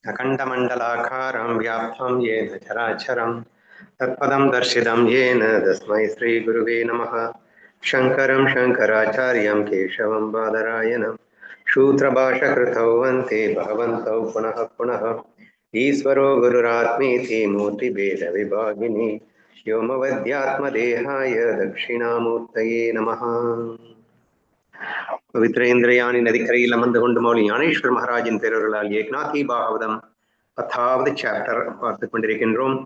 अखण्डमण्डलाकारं व्याप्तं येन चराचरं तत्पदं दर्शितं येन तस्मै श्रीगुरुवे नमः। शङ्करं शङ्कराचार्यं केशवं बादरायणं सूत्रभाषकृतौ वन्दे भगवन्तौ पुनः पुनः। ईश्वरो गुरुरात्मेति मूर्तिभेदविभागिनि व्योमवद्यात्मदेहाय दक्षिणामूर्तये नमः। पवित्र इंद्रयानी नदिकரையில் அமர்ந்து கொண்டு மௌலி ஞானேஸ்வர் மகாராஜின் பேரர்களால் ஏக்நாதி பாகவதம் 10வது சாப்டர் பார்த்துக் கொண்டிருக்கின்றோம்.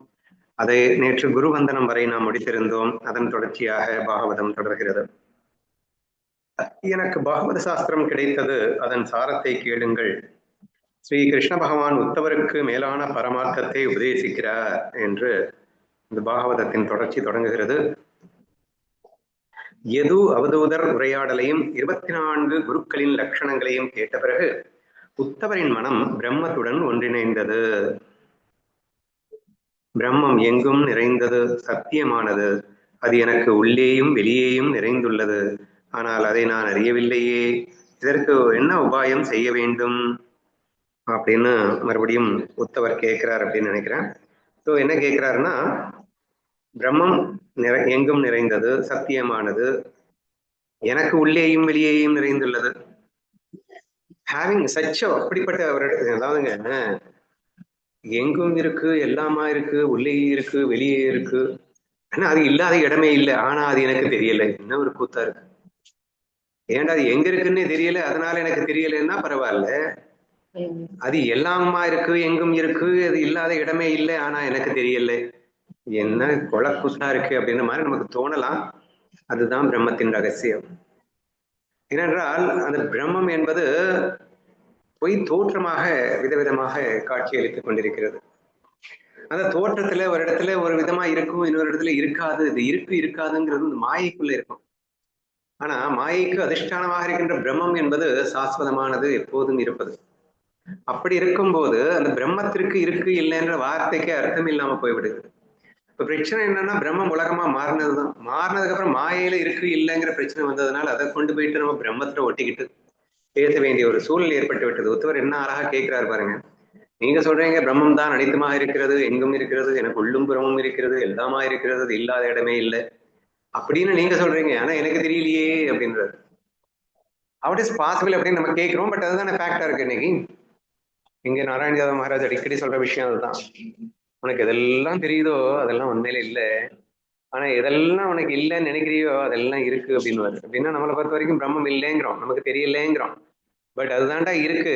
அதை நேற்று குருவந்தனம் வரை நாம் முடித்திருந்தோம். அதன் தொடர்ச்சியாக பாகவதம் தொடர்கிறது. எனக்கு பாகவத சாஸ்திரம் கிடைத்தது, அதன் சாரத்தை கேளுங்கள். ஸ்ரீ கிருஷ்ண பகவான் உத்தவருக்கு மேலான பரமார்த்தத்தை உபதேசிக்கிறார் என்று இந்த பாகவதத்தின் தொடர்ச்சி தொடங்குகிறது. யது அவதூதர் உரையாடலையும் 24 குருக்களின் லட்சணங்களையும் கேட்ட பிறகு உத்தவரின் மனம் பிரம்மத்துடன் ஒன்றிணைந்தது. பிரம்மம் எங்கும் நிறைந்தது, சத்தியமானது. அது எனக்கு உள்ளேயும் வெளியேயும் நிறைந்துள்ளது. ஆனால் அதை நான் அறியவில்லையே. இதற்கு என்ன உபாயம் செய்ய வேண்டும் அப்படின்னு மறுபடியும் உத்தவர் கேட்கிறார் அப்படின்னு நினைக்கிறேன். ஸோ என்ன கேட்கிறாருன்னா, பிரம்மம் எங்கும் நிறைந்தது, சத்தியமானது, எனக்கு உள்ளேயும் வெளியேயும் நிறைந்துள்ளது. ஹேவிங் சச் அப்படிப்பட்ட ஒரு, அதாவதுங்க, எங்கும் இருக்கு, எல்லாமா இருக்கு, உள்ளே இருக்கு, வெளியே இருக்கு, ஆனா அது இல்லாத இடமே இல்லை. ஆனா அது எனக்கு தெரியல. என்ன ஒரு கூத்தா இருக்கு. ஏன்டா அது எங்க இருக்குன்னே தெரியல, அதனால எனக்கு தெரியலன்னா பரவாயில்ல. அது எல்லாமா இருக்கு, எங்கும் இருக்கு, அது இல்லாத இடமே இல்லை, ஆனா எனக்கு தெரியல. என்ன கொலை கூத்தா இருக்கு அப்படின்ற மாதிரி நமக்கு தோணலாம். அதுதான் பிரம்மத்தின் ரகசியம். ஏனென்றால் அந்த பிரம்மம் என்பது பொய் தோற்றமாக விதவிதமாக காட்சியளித்துக் கொண்டிருக்கிறது. அந்த தோற்றத்துல ஒரு இடத்துல ஒரு விதமா இருக்கும், இன்னொரு இடத்துல இருக்காது. இது இருக்கு இருக்காதுங்கிறது இந்த மாயைக்குள்ள இருக்கும். ஆனா மாயைக்கு அதிஷ்டானமாக இருக்கின்ற பிரம்மம் என்பது சாஸ்வதமானது, எப்போதும் இருப்பது. அப்படி இருக்கும்போது அந்த பிரம்மத்திற்கு இருக்கு இல்லைன்ற வார்த்தைக்கு அர்த்தம் இல்லாம போய்விடுது. இப்ப பிரச்சனை என்னன்னா, பிரம்மம் உலகமா மாறினதுதான். மாறினதுக்கு அப்புறம் மாயையில இருக்கு இல்லைங்கிற பிரச்சனை வந்ததுனால அதை கொண்டு போயிட்டு நம்ம பிரம்மத்துல ஒட்டிக்கிட்டு பேச வேண்டிய ஒரு சூழ்நிலை ஏற்பட்டு விட்டது. உத்தவர் என்ன அழகா கேட்கிறாரு பாருங்க. நீங்க சொல்றீங்க பிரம்மம் தான் அனைத்துமா இருக்கிறது, எங்கும் இருக்கிறது, எனக்கு உள்ளும் புறமும் இருக்கிறது, எல்லாமா இருக்கிறது, அது இல்லாத இடமே இல்லை அப்படின்னு நீங்க சொல்றீங்க. ஆனா எனக்கு தெரியலையே அப்படின்றது. வாட் இஸ் பாசிபிள் அப்படின்னு நம்ம கேட்கிறோம். பட் அதுதானே ஃபேக்டா இருக்கு. இன்னைக்கு இங்க நாராயண யாதவ் மகாராஜ் அடிக்கடி சொல்ற விஷயம் அதுதான். உனக்கு எதெல்லாம் தெரியுதோ அதெல்லாம் உண்மையில இல்லை. ஆனா எதெல்லாம் உனக்கு இல்லைன்னு நினைக்கிறியோ அதெல்லாம் இருக்கு அப்படின்னு. அப்படின்னா நம்மளை பொறுத்த வரைக்கும் பிரம்மம் இல்லைங்கிறோம், நமக்கு தெரியலேங்கிறோம். பட் அதுதான்டா இருக்கு.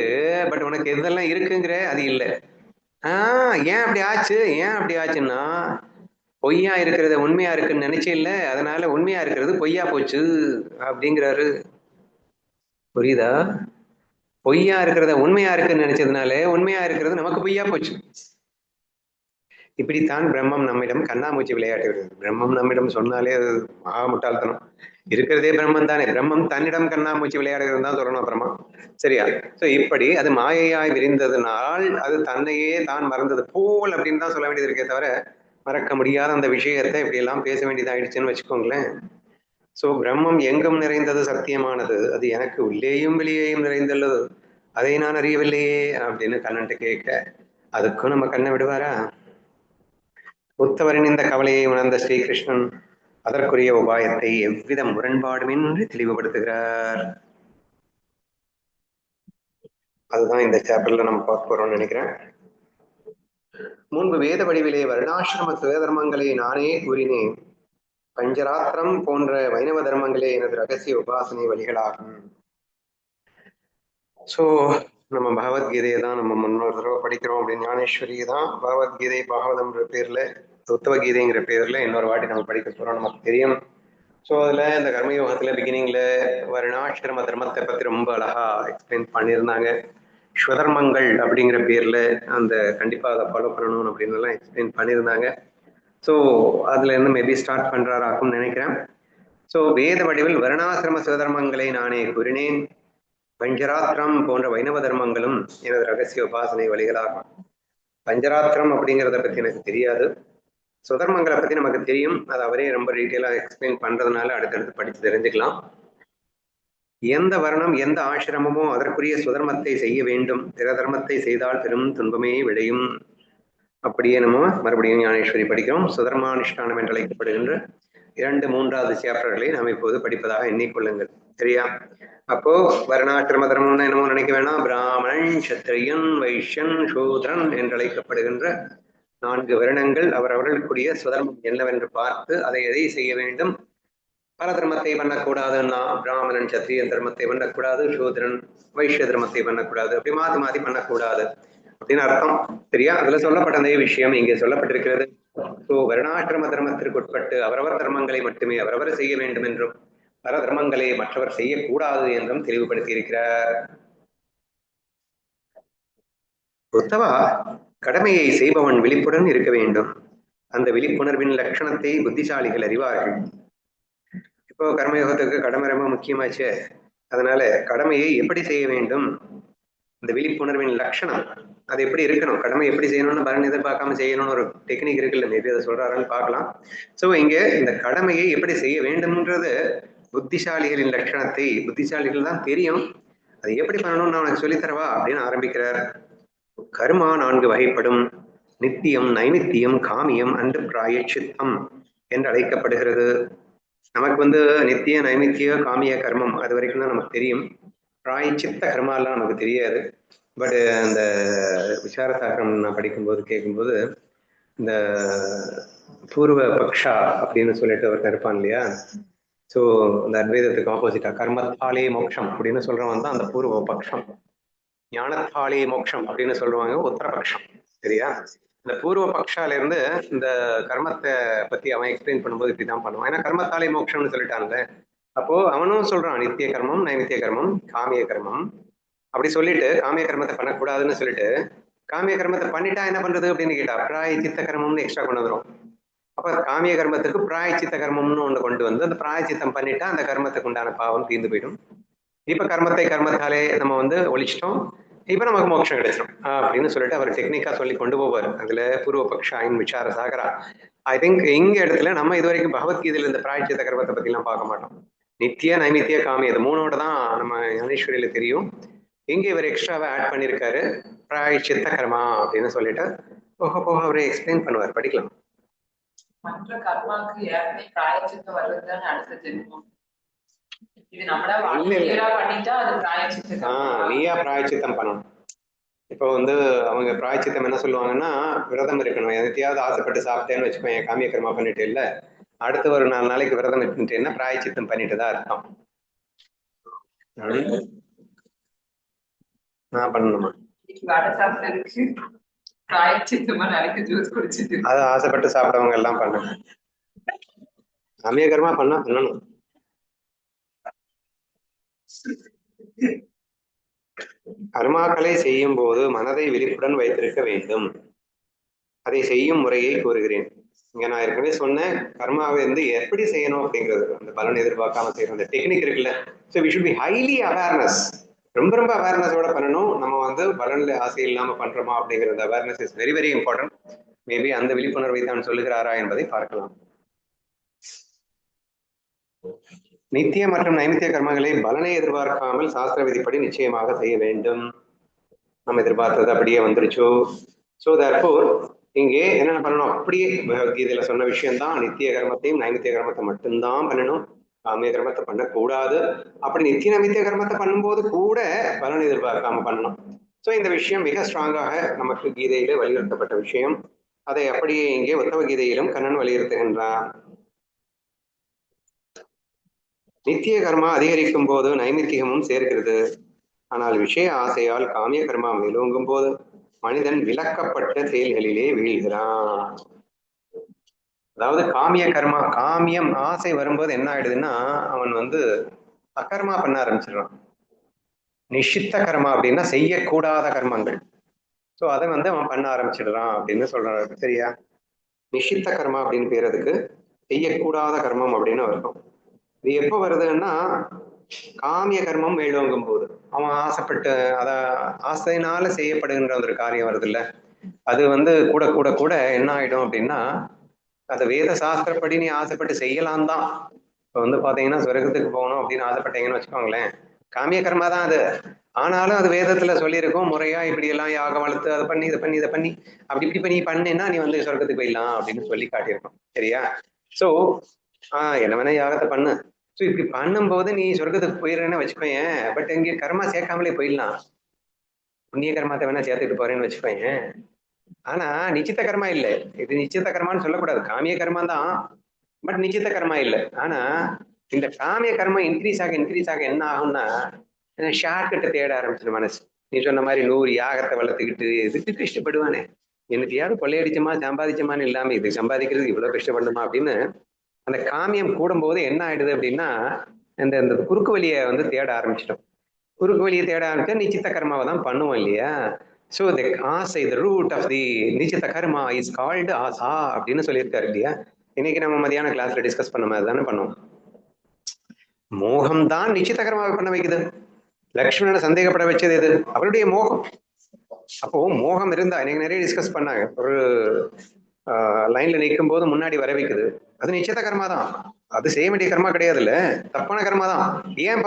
பட் உனக்கு எதெல்லாம் இருக்குங்கிற அது இல்லை. ஏன் அப்படி ஆச்சு? ஏன் அப்படி ஆச்சுன்னா, பொய்யா இருக்கிறத உண்மையா இருக்குன்னு நினைச்சே இல்ல, அதனால உண்மையா இருக்கிறது பொய்யா போச்சு அப்படிங்கிறாரு. புரியுதா? பொய்யா இருக்கிறத உண்மையா இருக்குன்னு நினைச்சதுனால உண்மையா இருக்கிறது நமக்கு பொய்யா போச்சு. இப்படித்தான் பிரம்மம் நம்மிடம் கண்ணாமூச்சி விளையாட்டு வருது. பிரம்மம் நம்மிடம் சொன்னாலே அது மகா முட்டாள்தனம். இருக்கிறதே பிரம்மம் தானே. பிரம்மம் தன்னிடம் கண்ணாமூச்சி விளையாடுகிறது தான் சொல்லணும் அப்புறமா. சரியா? சோ இப்படி அது மாயையாய் விரிந்ததுனால் அது தன்னையே தான் மறந்தது போல் அப்படின்னு தான் சொல்ல வேண்டியது இருக்கே தவிர, மறக்க முடியாத அந்த விஷயத்தை இப்படி எல்லாம் பேச வேண்டியதாயிடுச்சுன்னு வச்சுக்கோங்களேன். சோ பிரம்மம் எங்கும் நிறைந்தது, சத்தியமானது, அது எனக்கு உள்ளேயும் வெளியேயும் நிறைந்துள்ளது, அதை நான் அறியவில்லையே அப்படின்னு கண்ணன்ட்டு கேட்க, அதுக்கும் நம்ம கண்ணை விடுவாரா? உத்தவரின் இந்த கவலையை உணர்ந்த ஸ்ரீகிருஷ்ணன் அதற்குரிய உபாயத்தை எவ்வித முரண்பாடுமின்றி தெளிவுபடுத்துகிறார். அதுதான் இந்த சாப்டர்ல நம்ம பார்க்க போறோம்னு நினைக்கிறேன். முன்பு வேத வடிவிலே வருணாசிரம சுயதர்மங்களை நானே கூறினேன். பஞ்சராத்திரம் போன்ற வைணவ தர்மங்களே எனது ரகசிய உபாசனை வழிகளாகும். ஸோ நம்ம பகவத்கீதையை தான் நம்ம முன்னொரு தடவை படிக்கிறோம். அப்படின்னு ஞானேஸ்வரி தான் பகவத்கீதை பாகவதம்ன்ற பேர்ல, உத்தவகீதைங்கிற பேர்ல இன்னொரு வாட்டி நம்ம படிக்க போறோம், நமக்கு தெரியும். ஸோ அதுல இந்த கர்மயோகத்துல பிகினிங்ல வருணாசிரம தர்மத்தை பத்தி ரொம்ப அழகா எக்ஸ்பிளைன் பண்ணியிருந்தாங்க. ஸ்வதர்மங்கள் அப்படிங்கிற பேர்ல அந்த கண்டிப்பா அதை ஃபாலோ பண்ணணும் அப்படின்னு எல்லாம் எக்ஸ்பிளைன் பண்ணியிருந்தாங்க. ஸோ அதுல இருந்து மேபி ஸ்டார்ட் பண்றாராக்கும்னு நினைக்கிறேன். ஸோ வேத வடிவில் வருணாசிரம சிவதர்மங்களை நானே கூறினேன். பஞ்சராத்திரம் போன்ற வைணவ தர்மங்களும் எனது ரகசிய உபாசனை வழிகளாகும். பஞ்சராத்திரம் அப்படிங்கிறத பத்தி எனக்கு தெரியாது, சுதர்மங்களை பத்தி நமக்கு தெரியும். அது அவரே ரொம்ப டீட்டெயிலா எக்ஸ்பிளைன் பண்றதுனால அடுத்தடுத்து படிச்சு தெரிஞ்சுக்கலாம். எந்த வர்ணம் எந்த ஆசிரமமோ அதற்குரிய சுதர்மத்தை செய்ய வேண்டும், பிற தர்மத்தை செய்தால் பெரும் துன்பமே விளையும். அப்படியே நம்ம மறுபடியும் ஞானேஸ்வரி படிக்கிறோம். சுதர்மானுஷ்டானம் என்று அழைக்கப்படுகின்ற 2, 3வது சாப்டர்களை நாம் இப்போது படிப்பதாக எண்ணிக்கொள்ளுங்கள். சரியா? அப்போ வர்ணாசிரம தர்மம்னா என்னமோ நினைக்க வேணாம். பிராமணன், சத்திரியன், வைஷ்யன், சூத்ரன் என்று அழைக்கப்படுகின்ற 4 வருணங்கள் அவரவர்களுக்குரிய சுதர்மம் என்னவென்று பார்த்து அதை எதை செய்ய வேண்டும். பல தர்மத்தை பண்ணக்கூடாதுன்னா பிராமணன் சத்திரியன் தர்மத்தை பண்ணக்கூடாது, சூத்ரன் வைஷ்ய தர்மத்தை பண்ணக்கூடாது, அப்படி மாத்தி மாத்தி பண்ணக்கூடாது அப்படின்னு அர்த்தம். சரியா? அதுல சொல்லப்பட்ட அதே விஷயம் இங்கே சொல்லப்பட்டிருக்கிறது. வருணாசிரம தர்மத்திற்கு உட்பட்டு அவரவர் தர்மங்களை மட்டுமே அவரவர் செய்ய வேண்டும் என்றும் பல தர்மங்களை மற்றவர் செய்யக்கூடாது என்றும் தெளிவுபடுத்தி இருக்கிறார். உத்தவா, கடமையை செய்பவன் விழிப்புடன் இருக்க வேண்டும். அந்த விழிப்புணர்வின் லட்சணத்தை புத்திசாலிகள் அறிவார்கள். இப்போ கர்மயோகத்துக்கு கடமை ரொம்ப முக்கியமாச்சு. அதனால கடமையை எப்படி செய்ய வேண்டும், இந்த விழிப்புணர்வின் லட்சணம் அது எப்படி இருக்கணும், கடமை எப்படி செய்யணும்னு பலன் எதிர்பார்க்காம செய்யணும்னு ஒரு டெக்னிக் இருக்குல்ல, மேபி அதை சொல்றாருன்னு பார்க்கலாம். ஸோ இங்க இந்த கடமையை எப்படி செய்ய வேண்டும்ன்றது புத்திசாலிகளின் லட்சணத்தை புத்திசாலிகள் தான் தெரியும். அதை எப்படி பண்ணணும்னு நான் உனக்கு சொல்லித்தரவா அப்படின்னு ஆரம்பிக்கிறார். கர்மா 4 வகைப்படும். நித்தியம், நைமித்தியம், காமியம் அன்று பிராயச்சித்தம் என்று அழைக்கப்படுகிறது. நமக்கு நித்திய நைமித்திய காமிய கர்மம் அது வரைக்கும் தான் நமக்கு தெரியும். பிராயச்சித்த கர்மாலாம் நமக்கு தெரியாது. பட் அந்த விசாரசாகரம் நான் படிக்கும்போது கேட்கும்போது இந்த பூர்வ பக்ஷா அப்படின்னு சொல்லிட்டு ஒருத்தர் இருப்பான் இல்லையா. ஸோ இந்த அத்வைதத்துக்கு ஆப்போசிட்டா கர்மத்தாலே மோட்சம் அப்படின்னு சொல்றவன் தான் அந்த பூர்வ பக்ஷம். ஞானத்தாலே மோட்சம் அப்படின்னு சொல்லுவாங்க உத்தரபக்ஷம். சரியா? இந்த பூர்வ பக்ஷால இருந்து இந்த கர்மத்தை பத்தி அவன் எக்ஸ்பிளைன் பண்ணும்போது இப்படிதான் பண்ணுவான். ஏன்னா கர்மத்தாலே மோட்சம்னு சொல்லிட்டான்ல. அப்போ அவனும் சொல்றான் நித்திய கர்மம், நைமித்திய கர்மம், காமிய கர்மம் அப்படி சொல்லிட்டு காமிய கர்மத்தை பண்ணக்கூடாதுன்னு சொல்லிட்டு காமிய கர்மத்தை பண்ணிட்டா என்ன பண்றது அப்படின்னு கேட்டா பிராயச்சித்த கர்மம்னு எக்ஸ்ட்ரா கொண்டு வந்துடும். அப்ப காமிய கர்மத்துக்கு பிராயச்சித்த கர்மம்னு ஒண்ணு கொண்டு வந்து அந்த பிராயச்சித்தம் பண்ணிட்டா அந்த கர்மத்துக்கு உண்டான பாவம் தீர்ந்து போயிடும். இப்ப கர்மத்தாலே நம்ம ஒழிச்சிட்டோம், இப்ப நமக்கு மோட்சம் கிடைச்சிடும் அப்படின்னு சொல்லிட்டு அவர் டெக்னிக்கா சொல்லி கொண்டு போவார். அதுல பூர்வ பக்ஷாயின் விசார சாகரா. ஐ திங்க் இங்க இடத்துல நம்ம இது வரைக்கும் பகவத்கீதையில இந்த பிராயச்சித்த கர்மத்தை பத்தி எல்லாம் பார்க்க மாட்டோம். நித்திய நைமித்திய காமிய இது 3ஓட தான் நம்ம ஞானேஸ்வரியில தெரியும். இங்க இவர் எக்ஸ்ட்ராவா ஆட் பண்ணியிருக்காரு பிராயச்சித்த கர்மா அப்படின்னு சொல்லிட்டு போக போக அவரை எக்ஸ்பிளைன் பண்ணுவார். படிக்கலாம். மற்ற கர்மாக்கு ஏற்கனவே பிராயச்சித்தம் வருதுன்னு அடுத்த ஜென்மம். இது நம்மளா பண்ணிட்டா அது பிராயச்சித்தம். நீயா பிராயச்சித்தம் பண்ணணும். இப்போ அவங்க பிராயச்சித்தம் என்ன சொல்லுவாங்கன்னா விரதம் இருக்கணும். எதையாவது ஆசைப்பட்டு சாப்பிட்டேன்னு வச்சுக்கோங்க, காமிய கர்மா பண்ணிட்டு இல்ல அடுத்த ஒரு 4 நாளைக்கு விரதம் இருந்துட்டேன்னா பிராயச்சித்தம் பண்ணிட்டு தான் அர்த்தம். நான் பண்ணணுமா? அது ஆசைப்பட்டு சாப்பிட்டவங்க எல்லாம் பண்ணணும். காமிய கர்மா பண்ணணும். கர்மாக்களை செய்யும் போது மனதை விழிப்புடன் வைத்திருக்க வேண்டும். அதை செய்யும் முறையை கூறுகிறேன். இங்க நான் ஏற்கனவே சொன்னேன் கர்மாவை எப்படி செய்யணும் அப்படிங்கிறது, அந்த பலன் எதிர்பார்க்காம செய்யற அந்த டெக்னிக் இருக்குல்ல. So we should be highly awareness. ரொம்ப அவேர்னஸோட பண்ணணும். நம்ம பலன்ல ஆசை இல்லாம பண்றோமா அப்படிங்கிற awareness is very very important. Maybe அந்த விழிப்புணர்வை தான் சொல்லுகிறாரா என்பதை பார்க்கலாம். நித்திய மற்றும் நைமித்திய கர்மங்களை பலனை எதிர்பார்க்காமல் சாஸ்திர விதிப்படி நிச்சயமாக செய்ய வேண்டும். நம்ம எதிர்பார்த்தது அப்படியே வந்துருச்சோ. ஸோ தேர்ஃபோர் இங்கே என்னென்ன பண்ணணும், அப்படியே பகவத்கீதையில சொன்ன விஷயம்தான். நித்திய கர்மத்தையும் நைமித்திய கர்மத்தை மட்டும்தான் பண்ணணும், காமிய கர்மத்தை பண்ணக்கூடாது. அப்படி நித்திய நைமித்திய கர்மத்தை பண்ணும்போது கூட பலன் எதிர்பார்க்காம பண்ணணும். ஸோ இந்த விஷயம் மிக ஸ்ட்ராங்காக நமக்கு கீதையில வலியுறுத்தப்பட்ட விஷயம். அதை அப்படியே இங்கே உத்தவ கீதையிலும் கண்ணன் வலியுறுத்துகின்றான். நித்திய கர்மா அதிகரிக்கும் போது நைமித்திகமும் சேர்க்கிறது. ஆனால் விஷய ஆசையால் காமிய கர்மா மேலோங்கும் போது மனிதன் விலக்கப்பட்ட செயல்களிலே வீழ்கிறான். அதாவது காமிய கர்மா, காமியம் ஆசை வரும்போது என்ன ஆயிடுதுன்னா அவன் அகர்மா பண்ண ஆரம்பிச்சிடறான். நிஷித்த கர்மா அப்படின்னா செய்யக்கூடாத கர்மங்கள். ஸோ அதை அவன் பண்ண ஆரம்பிச்சிடுறான் அப்படின்னு சொல்றான். சரியா? நிஷித்த கர்மா அப்படின்னு பேரதுக்கு செய்யக்கூடாத கர்மம் அப்படின்னு அர்த்தம். இது எப்போ வருதுன்னா காமிய கர்மம் மேலோங்கும் போது அவன் ஆசைப்பட்டு ஆசையினால செய்யப்படுகின்ற ஒரு காரியம் வருது இல்ல, அது கூட கூட கூட என்ன ஆயிடும் அப்படின்னா அந்த வேத சாஸ்திரப்படி நீ ஆசைப்பட்டு செய்யலாம் தான். இப்போ பாத்தீங்கன்னா சொர்க்கத்துக்கு போகணும் அப்படின்னு ஆசைப்பட்டீங்கன்னு வச்சுக்கோங்களேன், காமிய கர்மா தான் அது. ஆனாலும் அது வேதத்துல சொல்லியிருக்கோம், முறையா இப்படி எல்லாம் யாகம் வளர்த்து அதை பண்ணி இதை பண்ணி இதை பண்ணி அப்படி இப்படி பண்ணி பண்ணினா நீ வந்து சொர்க்கத்துக்கு போயிடலாம் அப்படின்னு சொல்லி காட்டியிருக்கோம். சரியா? சோ என்ன வேணா யாகத்தை பண்ணு. ஸோ இப்படி பண்ணும்போது நீ சொர்க்கத்துக்கு போயிடுறேன்னு வச்சுக்கோயேன். பட் இங்கே கர்மா சேர்க்காமலே போயிடலாம். புண்ணிய கர்மாத்தை வேணா சேர்த்துட்டு போறேன்னு வச்சுக்கோயேன். ஆனா நிச்சித்த கர்மா இல்லை. இது நிச்சித்த கர்மான்னு சொல்லக்கூடாது, காமிய கர்மா தான், பட் நிச்சித்த கர்மா இல்லை. ஆனா இந்த காமிய கர்மா இன்க்ரீஸ் ஆக என்ன ஆகும்னா ஷார்ட்கட்டை தேட ஆரம்பிச்சிடும் மனசு. நீ சொன்ன மாதிரி 100 யாகத்தை வளர்த்துக்கிட்டு எதுக்கு கஷ்டப்படுவானே, என்னத்தையாவது கொள்ளையடிச்சமா சம்பாதிச்சமான்னு இல்லாம இது சம்பாதிக்கிறது இவ்வளவு கஷ்டப்படணுமா அப்படின்னு அந்த காமியம் கூடும்போது என்ன ஆயிடுது அப்படின்னா இந்த குறுக்கு வழியை வந்து தேட ஆரம்பிச்சிடும். குறுக்கு வழியை தேட ஆரம்பிச்சா நிச்சித்த கர்மாவை தான் பண்ணுவோம் இல்லையா? ஸோ தி ஆசை, த ரூட் ஆஃப் தி நிச்சித்த கர்மா இஸ் கால்டு ஆசா அப்படின்னு சொல்லியிருக்காரு இல்லையா? இன்னைக்கு நம்ம மதியான கிளாஸ்ல டிஸ்கஸ் பண்ண மாதிரி தானே பண்ணுவோம். மோகம் தான் நிச்சித்த கர்மாவை பண்ண வைக்குது. லக்ஷ்மணனை சந்தேகப்பட வச்சது எது? அவருடைய மோகம். அப்போ மோகம் இருந்தா இன்னைக்கு நிறைய டிஸ்கஸ் பண்ணாங்க. ஒரு லைன்ல நிற்கும் போது முன்னாடி வர வைக்குது, அது நிச்சயத்த கர்மா தான். அது செய்ய வேண்டிய கர்மா கிடையாதுல்ல, தப்பான கர்மா தான். ஏன்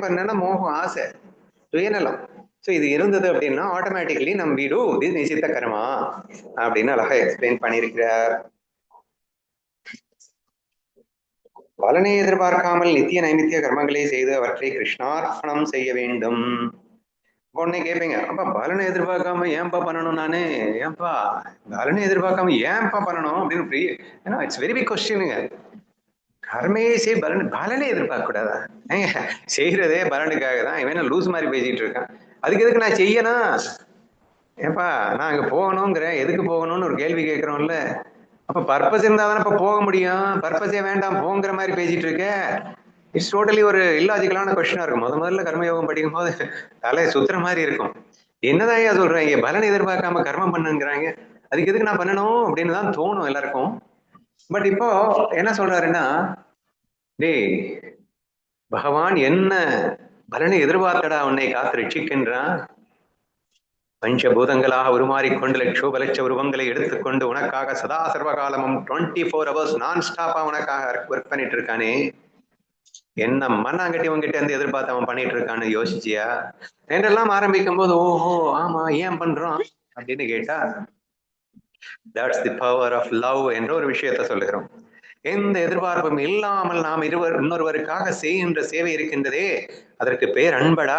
பண்ணேன்னா மோகம், ஆசை, சுயநலம். ஸோ இது இருந்தது அப்படின்னா ஆட்டோமேட்டிக்கலி நம் வீடு இது நிச்சயத்த கர்மா அப்படின்னு அழகா எக்ஸ்பிளைன் பண்ணியிருக்கிறார். பலனை எதிர்பார்க்காமல் நித்திய நைமித்திய கர்மங்களை செய்து அவற்றை கிருஷ்ணார்ப்பணம் செய்ய வேண்டும். உடனே கேட்பீங்க, அப்பா பலனை எதிர்பார்க்காம ஏன்பா பண்ணணும்? நானு ஏன்பா பலனை எதிர்பார்க்காம ஏன்பா பண்ணணும் அப்படின்னு ஏன்னா இட்ஸ் வெரி பிக் கொஸ்டினுங்க. கர்மையே செய், பலனை எதிர்பார்க்க கூடாதா? செய்யறதே பலனுக்காக தான். இவன் லூஸ் மாதிரி பேசிட்டு இருக்கான், அதுக்கு எதுக்கு நான் செய்யணும்? ஏப்பா நான் அங்க போகணுங்கிறேன், எதுக்கு போகணும்னு ஒரு கேள்வி கேட்கிறோம்ல. அப்ப பர்பஸ் இருந்தா தானே இப்ப போக முடியும். பர்பஸே வேண்டாம் போங்கிற மாதிரி பேசிட்டு இருக்க. இட்ஸ் டோட்டலி ஒரு இல்லாஜிக்கலான கொஸ்டினா இருக்கும். முதல்ல கர்மயோகம் படிக்கும் போது தலை சுத்துற மாதிரி இருக்கும். என்னதான் ஐயா சொல்றாங்க, பலன் எதிர்பார்க்காம கர்மம் பண்ணுங்கிறாங்க, அதுக்கு எதுக்கு நான் பண்ணணும் அப்படின்னு தான் தோணும் எல்லாருக்கும். பட் இப்போ என்ன சொல்றாருன்னா, டேய் பகவான் என்ன பலனை எதிர்பார்த்தடா உன்னை காத்து ரட்சிக்கின்றான். பஞ்சபூதங்களாக உருமாறிக்கொண்டு லட்ச உருவங்களை எடுத்துக்கொண்டு உனக்காக சதா சர்வகாலமும் 24 hours நான் ஸ்டாப்பா உனக்காக ஒர்க் பண்ணிட்டு இருக்கானே. என்ன மண்ணாங்கட்டி உங்ககிட்ட இருந்து எதிர்பார்த்து அவன் பண்ணிட்டு இருக்கான்னு யோசிச்சியா என்றெல்லாம் ஆரம்பிக்கும் போது, ஓஹோ ஆமா ஏன் பண்றோம் அப்படின்னு கேட்டா, that's the power of love என்ற ஒரு விஷயத்த சொல்லுகிறோம். எந்த எதிர்பார்ப்பும் இல்லாமல் நாம் இன்னொருவருக்காக செய்கின்ற சேவை இருக்கின்றதே, அதற்கு பேர் அன்படா,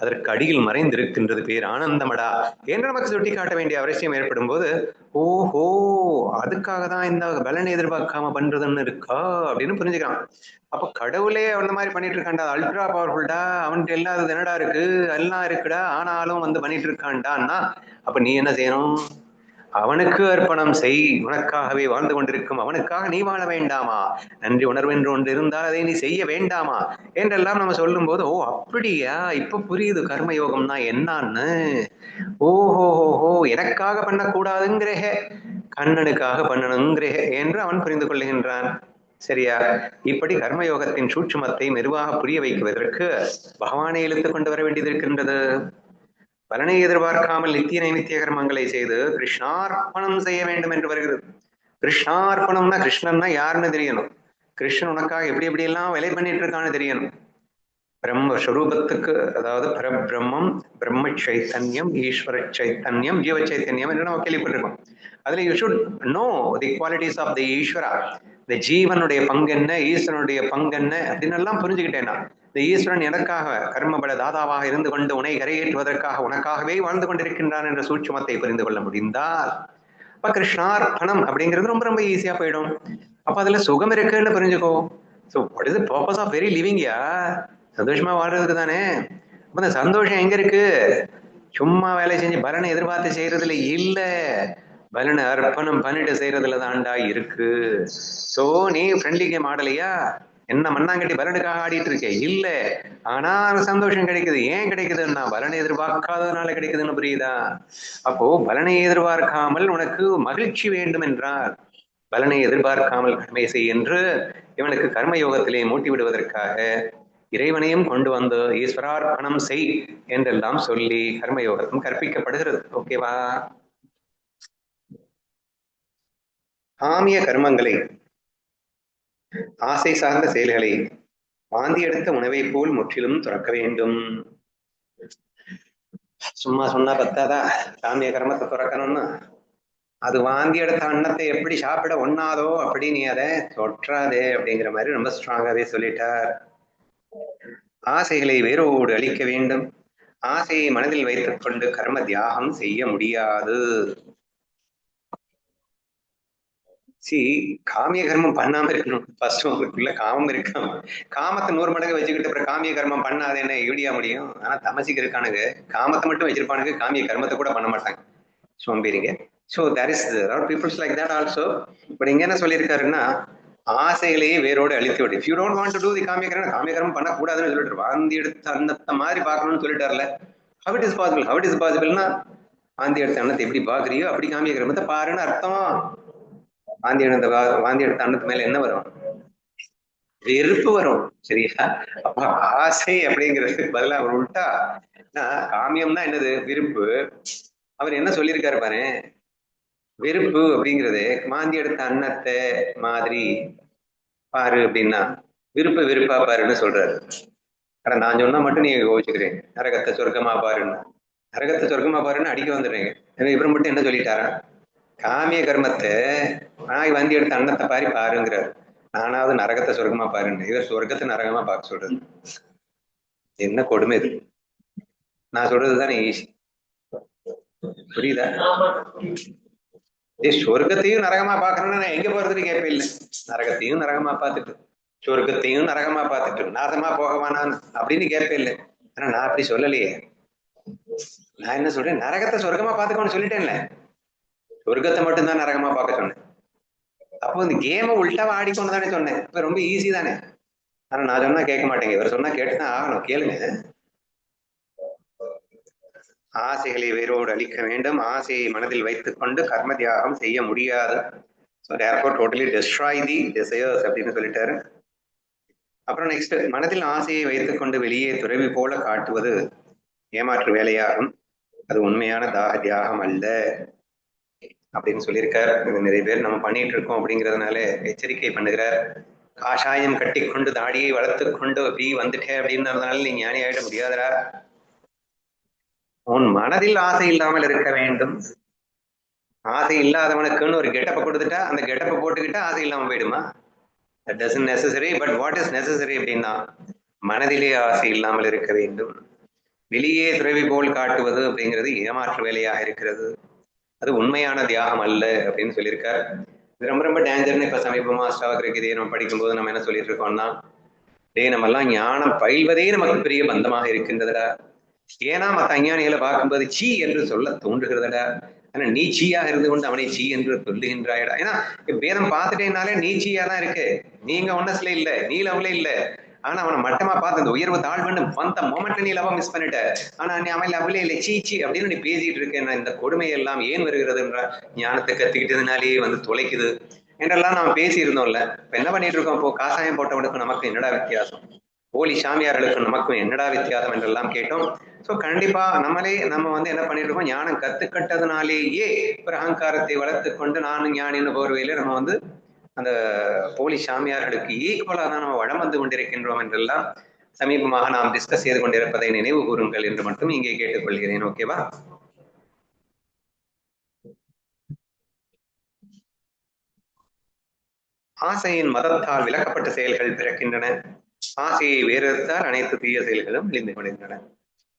அதற்கு அடியில் மறைந்திருக்கின்றது பேர் ஆனந்தமடா என்று நமக்கு சுட்டி காட்ட வேண்டிய அவசியம் ஏற்படும் போது, ஓஹோ அதுக்காக தான் இந்த பலனை எதிர்பார்க்காம பண்றதுன்னு இருக்கா அப்படின்னு புரிஞ்சுக்கலாம். அப்ப கடவுளே அந்த மாதிரி பண்ணிட்டு இருக்காண்டா, அல்ட்ரா பவர்ஃபுல்டா, அவன்கிட்ட இல்லாதது என்னடா இருக்கு, எல்லாம் இருக்குடா, ஆனாலும் வந்து பண்ணிட்டு இருக்கான்டான்னா அப்ப நீ என்ன செய்யணும்? அவனுக்கு அர்ப்பணம் செய். உனக்காகவே வாழ்ந்து கொண்டிருக்கும் அவனுக்காக நீ வாழ வேண்டாமா? நன்றி உணர்வென்று ஒன்று இருந்தால் அதை நீ செய்ய வேண்டாமா என்றெல்லாம் நம்ம சொல்லும் போது, ஓ அப்படியா இப்ப புரியுது கர்மயோகம்னா என்னன்னு. ஓஹோஹோ எனக்காக பண்ணக்கூடாதுங்கிற, கண்ணனுக்காக பண்ணணுங்கிற என்று அவன் புரிந்து கொள்ளுகின்றான். சரியா? இப்படி கர்மயோகத்தின் சூட்சுமத்தை மெதுவாக புரிய வைக்குவதற்கு பகவானை இழுத்து கொண்டு வர வேண்டியது இருக்கின்றது. பலனை எதிர்பார்க்காமல் நித்திய நைமித்திய கர்மங்களை செய்து கிருஷ்ணார்ப்பணம் செய்ய வேண்டும் என்று வருகிறது. கிருஷ்ணார்ப்பணம்னா கிருஷ்ணன்னா யாருன்னு தெரியணும். கிருஷ்ணன் உனக்காக எப்படி எப்படி எல்லாம் வேலை பண்ணிட்டு இருக்கான்னு தெரியணும். பிரம்ம ஸ்வரூபத்துக்கு, அதாவது பரபிரம்மம், பிரம்ம சைத்தன்யம், ஈஸ்வர சைத்தன்யம், ஜீவ சைத்தன்யம் என்று நம்ம கேள்விப்பட்டிருக்கோம். அதுல you should know the qualities of the Ishwara. இந்த ஜீவனுடைய பங்கு என்ன, ஈஸ்வரனுடைய பங்கு என்ன அப்படின்னு எல்லாம் புரிஞ்சுக்கிட்டேன்னா, இந்த ஈஸ்வரன் எனக்காக கர்மபல தாதாவாக இருந்து கொண்டு உன்னை கரையேற்றுவதற்காக உனக்காகவே வாழ்ந்து கொண்டிருக்கின்றான் என்ற சூட்சுமத்தை புரிந்து கொள்ள முடிந்தால் அப்ப கிருஷ்ணார்ப்பணம் அப்படிங்கிறது ரொம்ப ரொம்ப ஈஸியா போயிடும். அப்ப அதுல சுகம் இருக்குன்னு புரிஞ்சுக்கோ. So what is the purpose of very living யா? சந்தோஷமா வாழ்றதுக்கு தானே. அப்ப இந்த சந்தோஷம் எங்க இருக்கு? சும்மா வேலை செஞ்சு பலனை எதிர்பார்த்து செய்யறதுல இல்ல, பலனை அர்ப்பணம் பண்ணிட்டு செய்யறதுல தான்டா இருக்கு. சோ நீ ஃப்ரெண்ட்லி கேம் ஆடலையா, என்ன மண்ணாங்கட்டி பலனுக்காக ஆடிட்டு இருக்க இல்ல, ஆனா சந்தோஷம் கிடைக்குது. ஏன் கிடைக்குதுன்னா பலனை எதிர்பார்க்காததுனால கிடைக்குதுன்னு புரியுதா? அப்போ பலனை எதிர்பார்க்காமல் உனக்கு மகிழ்ச்சி வேண்டும் என்றால் பலனை எதிர்பார்க்காமல் கடமை செய் என்று இவனுக்கு கர்மயோகத்திலே மூட்டி விடுவதற்காக இறைவனையும் கொண்டு வந்து ஈஸ்வரார்ப்பணம் செய் என்றெல்லாம் சொல்லி கர்மயோகத்தும் கற்பிக்கப்படுகிறது. ஓகேவா? காமிய கர்மங்களை, ஆசை சார்ந்த செயல்களை வாந்தி எடுத்த உணவை போல் முற்றிலும் துறக்க வேண்டும். சும்மா சொன்னா பத்தாதா காமிய கர்மத்தை துறக்கணும்னு? அது வாந்தி எடுத்த அன்னத்தை எப்படி சாப்பிட ஒண்ணாதோ அப்படி நீ அதை தொற்றாதே அப்படிங்கிற மாதிரி ரொம்ப ஸ்ட்ராங்காவே சொல்லிட்டார். ஆசைகளை வேரோடு அழிக்க வேண்டும். ஆசையை மனதில் வைத்துக் கொண்டு கர்ம தியாகம் செய்ய முடியாது. காமிய கர்மம் பண்ணாம இருக்கணும். ஃபர்ஸ்ட் உங்களுக்குள்ள காமம் இருக்காம, காமத்தை 100 மடங்கு வச்சுக்கிட்டு அப்புறம் காமிய கர்மம் பண்ணாது என்ன எப்படியா முடியும்? ஆனா தமசிக்கு இருக்கானுங்க காமத்தை மட்டும் வச்சிருப்பானுங்க, காமிய கர்மத்தை கூட பண்ண மாட்டாங்க, சோம்பேறிங்க. So there is peoples like that also. But இங்க என்ன சொல்லியிருக்காருன்னா, ஆசைகளையே வேரோடு அழித்து விடு. If you don't want to do the காமிய கர்மம் பண்ணக்கூடாதுன்னு சொல்லிட்டு வாந்தி எடுத்த அன்னத்தை மாதிரி பார்க்கணும்னு சொல்லிட்டார்ல. How it is possible? How it is பாசிபிள்னா, வாந்தி எடுத்த அன்னத்தை எப்படி பாக்குறியோ அப்படி காமிய கர்மத்தை பாருன்னு அர்த்தம். வாந்தி எடுத்த அன்னத்து மேல என்ன வரும்? வெறுப்பு வரும். சரியா? அப்ப ஆசை அப்படிங்கிறதுக்கு பதிலா அவர் உள்டா காமியம்னா என்னது? விருப்பு. அவர் என்ன சொல்லியிருக்காரு பாரு, வெறுப்பு அப்படிங்கிறது வாந்தி எடுத்த அன்னத்தை மாதிரி பாரு அப்படின்னா விருப்பா பாருன்னு சொல்றாரு. ஆனா நான் சொன்னா மட்டும் நீங்க யோசிச்சுக்கிறேன், நரகத்தை சொர்க்கமா பாருன்னு. நரகத்தை சொர்க்கமா பாருன்னு அடிக்க வந்துடுறீங்க. இவரை மட்டும் என்ன சொல்லிட்டாரா, காமிய கர்மத்தை நாய் வாந்தி எடுத்த அன்னத்தை பாரி பாருங்கிறார். நானாவது நரகத்தை சொர்க்கமா பாருன்னு, இவர் சொர்க்கத்தை நரகமா பார்க்க சொல்றது. என்ன கொடுமை இது? நான் சொல்றதுதானே ஈஸி, புரியுதா? சொர்க்கத்தையும் நரகமா பாக்கணும்னா நான் எங்க போறதுன்னு கேட்பேன். இல்லை, நரகத்தையும் நரகமா பார்த்துட்டு சொர்க்கத்தையும் நரகமா பார்த்துட்டு நாசமா போகவானான்னு அப்படின்னு கேட்பேன். இல்லை, ஆனா நான் அப்படி சொல்லலையே. நான் என்ன சொல்றேன், நரகத்தை சொர்க்கமா பார்த்துக்கோன்னு சொல்லிட்டேன்ல, சொர்க்கத்தை மட்டும்தான் நரகமா பார்க்க சொன்னேன். அப்போ இந்த கேமை உள்டாவா ஆடிக்கொண்டு தானே சொன்னேன். இப்ப ரொம்ப ஈஸி தானே. ஆனா நான் சொன்னா கேட்க மாட்டேங்க, இவர் சொன்னா கேட்டுதான் ஆகணும். கேளுங்க. ஆசைகளை வேரோடு அழிக்க வேண்டும். ஆசையை மனதில் வைத்துக் கொண்டு கர்ம தியாகம் செய்ய முடியாது. டோட்டலி டெஸ்ட்ராய் தி டிசையர்ஸ் அப்படின்னு சொல்லிட்டாரு. அப்புறம் நெக்ஸ்ட், மனதில் ஆசையை வைத்துக் கொண்டு வெளியே துறவி போல காட்டுவது ஏமாற்று வேலையாகும், அது உண்மையான தியாகம் அல்ல அப்படின்னு சொல்லியிருக்கார். இது நிறைய பேர் நம்ம பண்ணிட்டு இருக்கோம் அப்படிங்கிறதுனால எச்சரிக்கை பண்ணுகிறார். காஷாயம் கட்டி கொண்டு தாடியை வளர்த்து கொண்டு அப்படி வந்துட்டேன் அப்படின்றதுனால நீ ஞானி ஆயிட முடியாதரா. உன் மனதில் ஆசை இல்லாமல் இருக்க வேண்டும். ஆசை இல்லாதவனுக்குன்னு ஒரு கெட்டப்பை கொடுத்துட்டா அந்த கெட்டப்பை போட்டுக்கிட்டா ஆசை இல்லாம போயிடுமா? That doesn't necessary. But what is necessary அப்படின்னா, மனதிலே ஆசை இல்லாமல் இருக்க வேண்டும். வெளியே துறவி போல் காட்டுவது அப்படிங்கிறது ஏமாற்று வேலையாக இருக்கிறது, அது உண்மையான தியாகம் அல்ல அப்படின்னு சொல்லியிருக்கார். இது ரொம்ப ரொம்ப டேஞ்சர்னு இப்ப சமீபமா அஷ்டாவக்ர நம்ம படிக்கும்போது நம்ம என்ன சொல்லிட்டு இருக்கோம்னா, நம்ம எல்லாம் ஞானம் பயில்வதே நமக்கு பெரிய பந்தமாக இருக்கின்றதடா. ஏன்னா மற்ற அஞ்ஞானிகளை பார்க்கும்போது சீ என்று சொல்ல தோன்றுகிறதடா. ஆனா நீ சீயாக இருந்து கொண்டு அவனை சீ என்று சொல்லுகின்றாயடா. ஏன்னா வேதம் பார்த்துட்டேனாலே நீ சீயா தான் இருக்கு. நீங்க ஒன்னஸ்ல இல்ல, நீ லவ்ல இல்ல. ஆனா அவனை மட்டமா பார்த்து அந்த உயர்வு தாழ்வுன்னு வந்த மொமெண்ட்ல நீ லவ் மிஸ் பண்ணிட்ட. ஆனா நீ அவன் லவ்ல இல்லை, சீ அப்படின்னு நீ பேசிட்டு இருக்கேன். இந்த கொடுமை எல்லாம் ஏன் வருகிறதுன்ற ஞானத்தை கத்துக்கிட்டதுனாலேயே வந்து தொலைக்குது என்றெல்லாம் நாம் பேசி இருந்தோம்ல. இப்ப என்ன பண்ணிட்டு இருக்கோம்? இப்போ காசாயம் போட்டவனுக்கும் நமக்கு என்னடா வித்தியாசம், போலி சாமியார்களுக்கும் நமக்கும் என்னடா வித்தியாசம் என்றெல்லாம் கேட்டோம். ஸோ கண்டிப்பா நம்ம வந்து என்ன பண்ணிட்டு இருக்கோம், ஞானம் கத்துக்கிட்டதுனாலேயே ஒரு அகங்காரத்தை வளர்த்து கொண்டு நானும் ஞானின்னு போர்வையில நம்ம வந்து அந்த போலி சாமியார்களுக்கு ஈக்குவலா தான் நம்ம வளம் வந்து கொண்டிருக்கின்றோம் என்றெல்லாம் சமீபமாக நாம் டிஸ்கஸ் செய்து கொண்டிருப்பதை நினைவு கூறுங்கள் என்று மட்டும் இங்கே கேட்டுக்கொள்கிறேன். ஓகேவா? ஆசையின் மதத்தால் விலக்கப்பட்ட செயல்கள் பிறக்கின்றன. ஆசையை வேறுத்தால் அனைத்து தீய செயல்களும் விழிந்து கொண்டிருந்தன.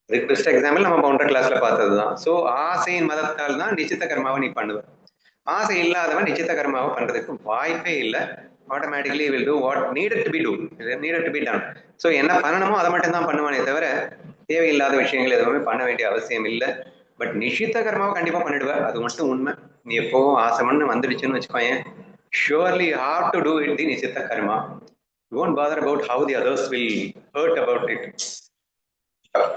இதுக்கு பெஸ்ட் எக்ஸாம்பிள் நம்ம பவுண்டர் கிளாஸ்ல பார்த்ததுதான். சோ ஆசையின் மதத்தால் தான் நிச்சித்த கர்மாவை நீ பண்ணுவ. ஆசை இல்லாதவன் நிச்சித்த கர்மாவை பண்றதுக்கு வாய்ப்பே இல்லை. Automatically will do what needed to be done. So என்ன பண்ணணுமோ அதை மட்டும் தான் பண்ணுவானே தவிர தேவையில்லாத விஷயங்கள் எதுவுமே பண்ண வேண்டிய அவசியம் இல்லை. பட் நிஷித்த கர்மாவை கண்டிப்பா பண்ணிடுவேன், அது மட்டும் உண்மை. நீ எப்போவும் ஆசைமன்னு வந்துடுச்சுன்னு வச்சுக்கோயேன், surely you have to do it the nishita karma. You won't bother about how the others will hurt about it.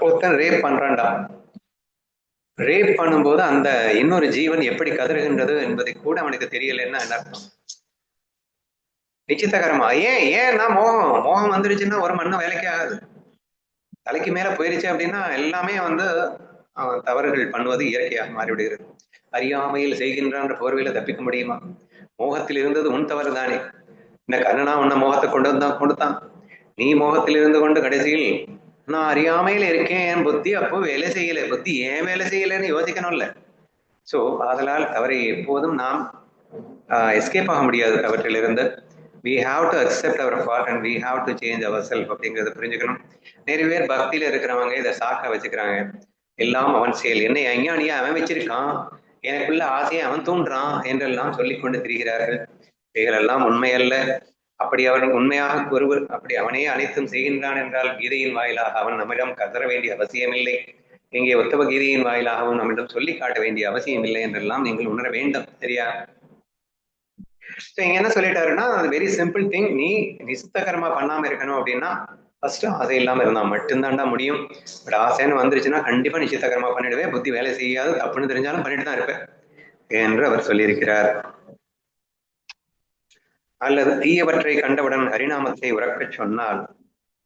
ஒருத்தன் ரேப் பண்றான்டா, ரேப் பண்ணும்போது அந்த இன்னொரு ஜீவன் எப்படி கதறுகின்றது என்பதை கூட அவனுக்கு தெரியலன்னா என்ன அர்த்தம்? நிச்சித்த கர்மா. ஏன்னா மோகம் வந்துருச்சுன்னா ஒரு மண்ணும் வேலைக்கே ஆகாது. தலைக்கு மேல போயிருச்சு அப்படின்னா எல்லாமே வந்து தவறுகள் பண்ணுவது இயற்கையாக மாறிவிடுகிறது. அறியாமையில் செய்கின்றான்ற போர்வையில தப்பிக்க முடியுமா? மோகத்தில் இருந்தது உன் தவறு தானே. இந்த கண்ணனா உன்ன மோகத்தை கொண்டு கொடுத்தான். நீ மோகத்தில் இருந்து கொண்டு கடைசியில் நான் அறியாமையில இருக்கேன், என் புத்தி அப்போ வேலை செய்யல, புத்தி ஏன் வேலை செய்யலைன்னு யோசிக்கணும்ல. சோ அதனால் தவறை எப்போதும் நாம் எஸ்கேப் ஆக முடியாது தவற்றிலிருந்து. we have to accept our fault and we have to change ourselves அப்படிங்கறத புரிஞ்சுக்கணும். நிறைய பேர் பக்தியில இருக்கிறவங்க இதை சாக்கா வச்சுக்கிறாங்க. எல்லாம் அவன் செயல், என்னை அஞ்ஞானியா அவன் வச்சிருக்கான், எனக்குள்ள ஆசையை அவன் தூண்டுறான் என்றெல்லாம் சொல்லிக் கொண்டு திரிகிறார்கள். இவைகளெல்லாம் உண்மையல்ல. அப்படி அவன் உண்மையாக ஒருவர் அப்படி அவனே அனைத்தும் செய்கின்றான் என்றால் கீதையின் வாயிலாக அவன் நம்மிடம் கதற வேண்டிய அவசியமில்லை. இங்கே உத்தம கீதையின் வாயிலாகவும் நம்மிடம் சொல்லி காட்ட வேண்டிய அவசியம் இல்லை என்றெல்லாம் நீங்கள் உணர வேண்டும். சரியா? இங்க என்ன சொல்லிட்டாருன்னா, வெரி சிம்பிள் திங். நீ நிசுத்த கர்மா பண்ணாம இருக்கணும் அப்படின்னா ஃபர்ஸ்ட் ஆசை இல்லாம இருந்தா மட்டும்தான்டா முடியும். பட் ஆசைன்னு வந்துருச்சுன்னா கண்டிப்பா நிச்சயத்த கர்மா பண்ணிடுவேன், புத்தி வேலை செய்யாது, தப்புன்னு தெரிஞ்சாலும் பண்ணிட்டு தான் இருப்பேன் என்று அவர் சொல்லியிருக்கிறார். அல்லது தீயவற்றை கண்டவுடன் ஹரிநாமத்தை உறக்கச் சொன்னால்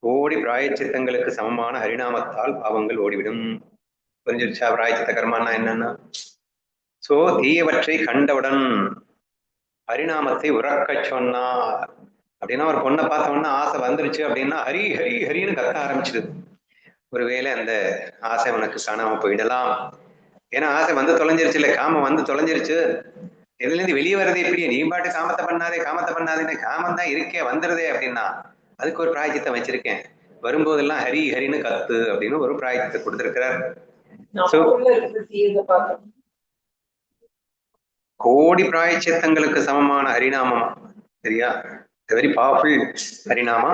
ஓடி பிராயச்சித்தங்களுக்கு சமமான ஹரிநாமத்தால் பாவங்கள் ஓடிவிடும். புரிஞ்சிருச்சா பிராயச்சித்த கர்மானா என்னன்னா? சோ தீயவற்றை கண்டவுடன் ஹரிநாமத்தை உறக்க சொன்னார் அப்படின்னா, ஒரு பொண்ணை பார்த்தோம்னா ஆசை வந்துருச்சு அப்படின்னா ஹரி ஹரி ஹரின்னு கத்த ஆரம்பிச்சிடுது. ஒருவேளை அந்த ஆசை உனக்கு காணாம போயிடலாம். ஏன்னா ஆசை வந்து தொலைஞ்சிருச்சு, இல்ல காமம் வந்து தொலைஞ்சிருச்சு. இதுல இருந்து வெளியே வர்றது எப்படி? நீ பாட்டு காமத்தை பண்ணாதேன்னு காமம் தான் இருக்கே வந்துருதே அப்படின்னா அதுக்கு ஒரு பிராயச்சித்தம் வச்சிருக்கேன், வரும்போதெல்லாம் ஹரி ஹரின்னு கத்து அப்படின்னு ஒரு பிராயச்சித்தை கொடுத்திருக்கிறார். கோடி பிராயச்சித்தங்களுக்கு சமமான ஹரிநாமம். சரியா? Very powerful ஹரிநாமா.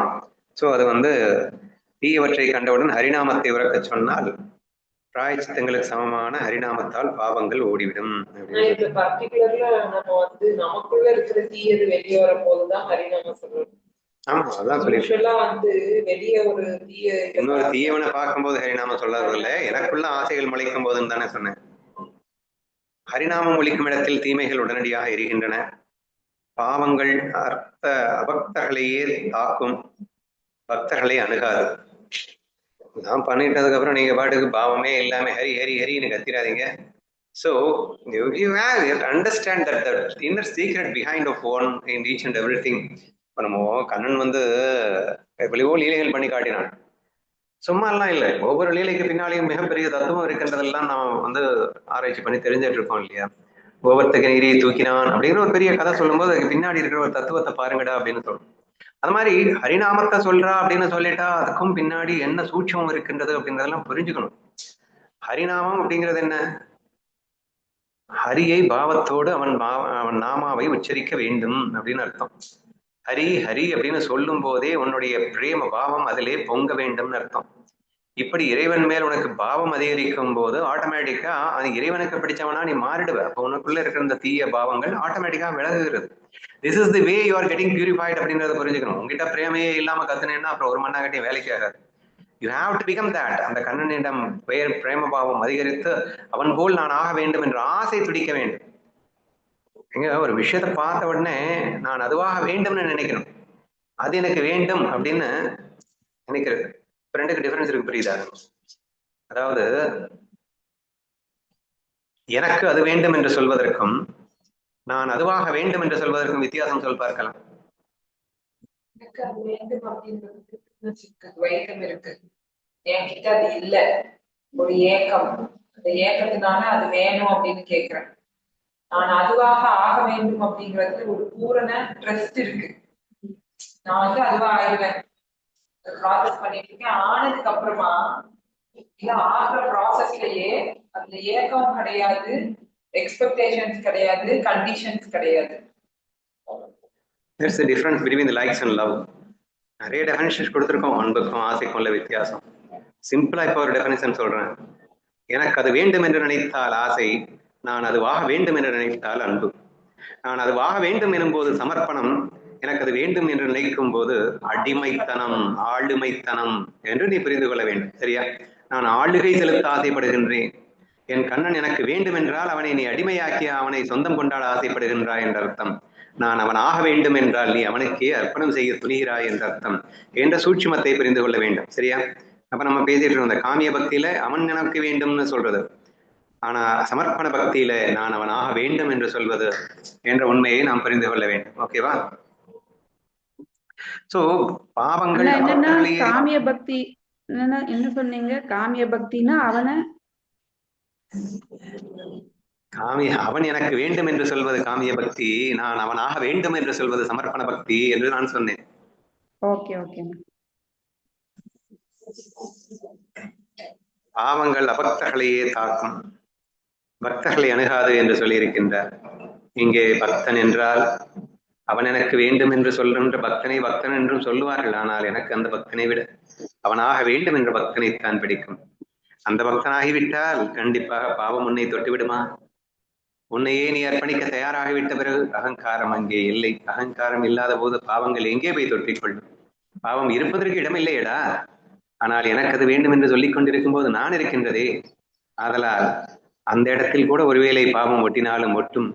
சோ அது வந்து தீயவற்றை கண்டவுடன் ஹரிநாமத்தை உறக்க சொன்னால் பிராயச்சித்தங்களுக்கு சமமான ஹரிநாமத்தால் பாவங்கள் ஓடிவிடும். நமக்குள்ள இருக்கிற தீயது வெளியே வரும் போதுதான் ஹரிநாமம் சொல்லணும். ஆமா, அதான் சொல்லி வெளியே ஒரு இன்னொரு தீயவனை பார்க்கும்போது ஹரிநாமம் சொல்லாதது இல்ல, எனக்குள்ள ஆசைகள் முளைக்கும் போதுன்னு தானே சொன்னேன். ஹரிநாமம் ஒலிக்கும் இடத்தில் தீமைகள் உடனடியாக எரிகின்றன. பாவங்கள் அர்த்த அபக்தர்களையே தாக்கும், பக்தர்களை அணுகாது. நான் பண்ணிட்டதுக்கு அப்புறம் நீங்க பாட்டுக்கு பாவமே இல்லாம Hari Hari ஹரின்னு கத்திராதீங்க. So you have to understand that the inner secret behind of one in each and everything. நம்ம கண்ணன் வந்து எவ்வளவோ லீலைகள் பண்ணி காட்டினான், சும்மா எல்லாம் இல்லை. ஒவ்வொரு லீலைக்கு பின்னாலேயும் மிகப்பெரிய தத்துவம் இருக்கின்றதெல்லாம் நாம் வந்து ஆராய்ச்சி பண்ணி தெரிஞ்சிட்டு இருக்கோம் இல்லையா? ஒவ்வொருத்தக நீரியை தூக்கினான் அப்படின்னு ஒரு பெரிய கதை சொல்லும்போது அதுக்கு பின்னாடி இருக்கிற ஒரு தத்துவத்தை பாருங்கடா அப்படின்னு சொல்லும். அது மாதிரி ஹரிநாமத்தை சொல்றா அப்படின்னு சொல்லிட்டா அதுக்கும் பின்னாடி என்ன சூட்சம் இருக்கின்றது அப்படின்றதெல்லாம் புரிஞ்சுக்கணும். ஹரிநாமம் அப்படிங்கிறது என்ன? ஹரியை பாவத்தோடு அவன் நாமாவை உச்சரிக்க வேண்டும் அப்படின்னு அர்த்தம். ஹரி ஹரி அப்படின்னு சொல்லும் போதே உன்னுடைய பிரேம பாவம் அதிலே பொங்க வேண்டும்னு அர்த்தம். இப்படி இறைவன் மேல் உனக்கு பாவம் அதிகரிக்கும் போது ஆட்டோமேட்டிக்கா அது இறைவனுக்கு பிடிச்சவனா நீ மாறிடுவ. அப்போ உனக்குள்ள இருக்கிற இந்த தீய பாவங்கள் ஆட்டோமேட்டிக்கா விலகுகிறது. This is the way you are getting purified அப்படின்றத புரிஞ்சுக்கணும். உங்ககிட்ட பிரேமையே இல்லாம கத்துனேன்னா அப்புறம் ஒரு மண்ணாகட்டியும் வேலைக்கு ஆகாது. You have to become that. அந்த கண்ணனிடம் பிரேம பாவம் அதிகரித்து அவன் போல் நான் ஆக வேண்டும் என்ற ஆசை துடிக்க வேண்டும். எங்க ஒரு விஷயத்த பார்த்த உடனே நான் அதுவாக வேண்டும்னு நினைக்கணும், அது எனக்கு வேண்டும் அப்படின்னு நினைக்கிறது. ரெண்டுக்கு டிஃபரன்ஸ் இருக்கு, புரியுதா? அதாவது எனக்கு அது வேண்டும் என்று சொல்வதற்கும் நான் அதுவாக வேண்டும் என்று சொல்வதற்கும் வித்தியாசம் சொல் பார்க்கலாம். இருக்கு, என்கிட்ட அது இல்ல, ஒரு ஏக்கம், அந்த ஏக்கத்தினால அது வேணும் அப்படின்னு கேக்குறேன். நான் அதுவாக ஆக வேண்டும் அப்படிங்கிறது ஒரு பூரண ட்ரஸ்ட் இருக்கு. நான் வந்து அதுவா ஆயிடுவேன், ப்ராசஸ் பண்ணிட்டு இருக்கேன். ஆனதுக்கு அப்புறமா இல்ல ஆகிற ப்ராசஸ்லயே அதுல ஏக்கம் கிடையாது, எக்ஸ்பெக்டேஷன்ஸ் கிடையாது, கண்டிஷன்ஸ் கிடையாது. There's a difference between the likes and love. நிறைய டெஃபினிஷன்ஸ் கொடுத்துருக்கோம் அன்புக்கும் ஆசைக்கும் உள்ள வித்தியாசம். சிம்பிளா இப்போ ஒரு டெஃபினிஷன் சொல்றேன். எனக்கு அது வேண்டும் என்று நினைத்தால் ஆசை, நான் அதுவாக வேண்டும் என்று நினைத்தால் அன்பு. நான் அதுவாக வேண்டும் எனும்போது சமர்ப்பணம், எனக்கு அது வேண்டும் என்று நினைக்கும் போது அடிமைத்தனம், ஆளுமைத்தனம் என்று நீ புரிந்து கொள்ள வேண்டும். சரியா? நான் ஆளுகை செலுத்த ஆசைப்படுகின்றேன். என் கண்ணன் எனக்கு வேண்டும் என்றால் அவனை நீ அடிமையாக்கி அவனை சொந்தம் கொண்டாட ஆசைப்படுகின்றாய் என்ற அர்த்தம். நான் அவன் ஆக வேண்டும் என்றால் நீ அவனுக்கே அர்ப்பணம் செய்ய துணிகிறாய் என்ற அர்த்தம் என்ற சூட்சுமத்தை புரிந்து கொள்ள வேண்டும். சரியா? அப்ப நம்ம பேசிட்டு இருந்த காமிய பக்தியில அவன் எனக்கு வேண்டும்னு சொல்றது, ஆனா சமர்ப்பண பக்தியில நான் அவன் ஆக வேண்டும் என்று சொல்வது என்ற உண்மையை நாம் புரிந்து கொள்ள வேண்டும். ஓகேவா? சோ பாவங்கள் அண்ணா என்னன்னா பக்தர்களையே காமிய பக்தி என்னன்னா என்ன சொன்னீங்க? காமிய பக்தினா அவனை அவன் எனக்கு வேண்டும் என்று சொல்வது காமிய பக்தி, நான் அவனாக வேண்டும் என்று சொல்வது சமர்ப்பண பக்தி என்று நான் சொன்னேன். Okay okay. பாவங்கள் அபக்தர்களையே தாக்கும், பக்தர்களை அணுகாது என்று சொல்லியிருக்கின்றார். இங்கே பக்தன் என்றால் அவன் எனக்கு வேண்டும் என்று சொல்கின்ற பக்தனை பக்தன் என்றும் சொல்லுவார்கள். ஆனால் எனக்கு அந்த பக்தனை விட அவனாக வேண்டும் என்ற பக்தனைத்தான் பிடிக்கும். அந்த பக்தனாகிவிட்டால் கண்டிப்பாக பாவம் உன்னை தொட்டு விடுமா? உன்னையே நீ அர்ப்பணிக்க தயாராகிவிட்ட பிறகு அகங்காரம் அங்கே இல்லை. அகங்காரம் இல்லாத போது பாவங்கள் எங்கே போய் தொட்டிக்கொள்ளும்? பாவம் இருப்பதற்கு இடமில்லையடா. ஆனால் எனக்கு அது வேண்டும் என்று சொல்லிக் கொண்டிருக்கும் போது நான் இருக்கின்றதே. ஆதலால் அந்த இடத்தில் கூட ஒருவேளை பாவம் ஒட்டினாலும் ஒட்டும்.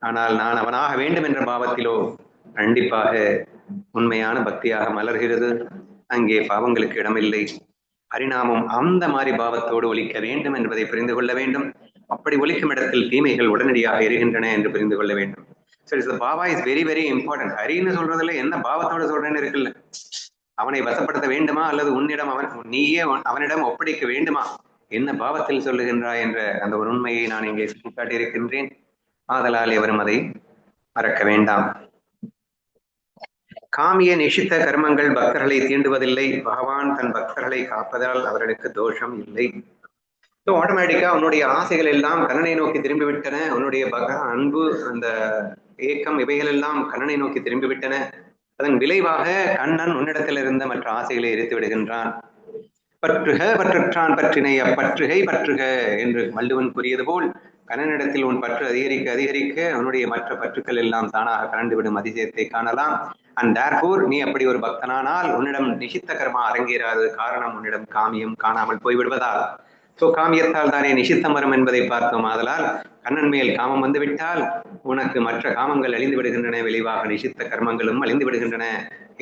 ஆனால் நான் அவனாக வேண்டும் என்ற பாவத்திலோ கண்டிப்பாக உண்மையான பக்தியாக மலர்கிறது. அங்கே பாவங்களுக்கு இடமில்லை. பரிணாமம் அந்த மாதிரி பாவத்தோடு ஒலிக்க வேண்டும் என்பதை புரிந்து கொள்ள வேண்டும். அப்படி ஒலிக்கும் இடத்தில் தீமைகள் உடனடியாக இருக்கின்றன என்று புரிந்து கொள்ள வேண்டும். சரி, பாபா இஸ் வெரி வெரி இம்பார்ட்டன்ட். ஹரின்னு சொல்றதுல என்ன பாவத்தோட சொல்றேன்னு இருக்குல்ல. அவனை வசப்படுத்த வேண்டுமா அல்லது உன்னிடம் நீயே அவனிடம் ஒப்படைக்க வேண்டுமா, என்ன பாவத்தில் சொல்லுகின்றாய் என்ற அந்த ஒரு உண்மையை நான் இங்கே சுட்டிக்காட்டியிருக்கின்றேன். ஆதலால் எவரும் அதை மறக்க வேண்டாம். காமிய நிஷித்த கர்மங்கள் பக்தர்களை தீண்டுவதில்லை. பகவான் தன் பக்தர்களை காப்பதால் அவர்களுக்கு தோஷம் இல்லை. ஆட்டோமேட்டிக்கா உன்னுடைய ஆசைகள் எல்லாம் கண்ணனை நோக்கி திரும்பிவிட்டன. உன்னுடைய அன்பு, அந்த ஏக்கம், இவைகள் எல்லாம் கண்ணனை நோக்கி திரும்பிவிட்டன. அதன் விளைவாக கண்ணன் உன்னிடத்தில் இருந்த மற்ற ஆசைகளை எரித்து விடுகின்றான். பற்றுக பற்றுற்றான் பற்றினை அப்பற்றுகை பற்றுக என்று வள்ளுவன் கூறியது போல் கண்ணனிடத்தில் உன் பற்று அதிகரிக்க அதிகரிக்க உன்னுடைய மற்ற பற்றுக்கள் எல்லாம் தானாக கலந்துவிடும் அதிசயத்தை காணலாம். அண்ட் தேர்ஃபோர் நீ அப்படி ஒரு பக்தனானால் உன்னிடம் நிஷித்த கர்மா அரங்கேறாது. காரணம், உன்னிடம் காமியம் காணாமல் போய்விடுவதால். சோ காமியத்தால் தானே நிஷித்தம் வரும் என்பதை பார்த்தோம். ஆதலால் கண்ணன் மேல் காமம் வந்துவிட்டால் உனக்கு மற்ற காமங்கள் அழிந்து விடுகின்றன. விளைவாக நிஷித்த கர்மங்களும் அழிந்து விடுகின்றன